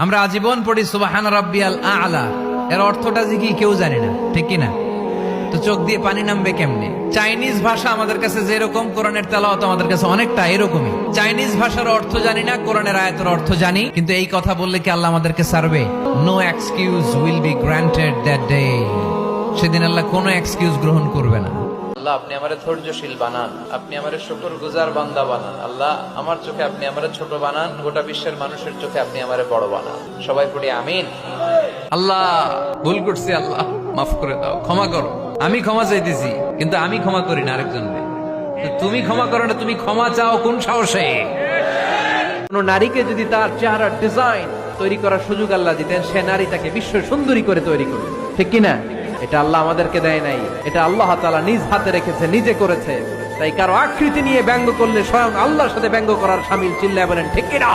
আমরা আজীবন পড়ি সুবহান রাব্বিয়াল আ'লা, এর অর্থটা কি কেউ জানে না, ঠিক কি না? তো চোখ দিয়ে পানি নামবে কেমনে? চাইনিজ ভাষা আমাদের কাছে যেরকম, কোরআনের তেলাওয়াত আমাদের কাছে অনেকটা এরকমই। চাইনিজ ভাষার অর্থ জানি না, কোরআনের আয়াতের অর্থ জানি, কিন্তু এই কথা বললে কি আল্লাহ আমাদেরকে ছাড়বে? No excuse will be granted that day. সেদিন আল্লাহ কোনো এক্সকিউজ গ্রহণ করবে না। আল্লাহ, আপনি আমারে ধৈর্যশীল বানান, আপনি আমারে শুকরগুজার বান্দা বানান। আল্লাহ, আমার চোখে আপনি আমারে ছোট বানান, গোটা বিশ্বের মানুষের চোখে আপনি আমারে বড় বানান। সবাই পড়ি আমিন। আল্লাহ, ভুল করছি, আল্লাহ মাফ করে দাও, ক্ষমা করো। আমি ক্ষমা চাইতেছি, কিন্তু আমি ক্ষমা করি না আরেকজনকে। তুমি ক্ষমা করো না, তুমি ক্ষমা চাও কোন সাহসে? কোন নারীকে যদি তার চেহারার ডিজাইন তৈরি করার সুযোগ আল্লাহ দিতেন, সে নারী তাকে বিশ্ব সুন্দরী করে তৈরি করবে, ঠিক কিনা? এটা আল্লাহ আমাদেরকে দেয় নাই, এটা আল্লাহ তাআলা নিজ হাতে রেখেছে, নিজে করেছে। তাই কারো আকৃতি নিয়ে ব্যঙ্গ করলে স্বয়ং আল্লাহর সাথে ব্যঙ্গ করার শামিল। চিল্লায় বলেন ঠিক কিনা?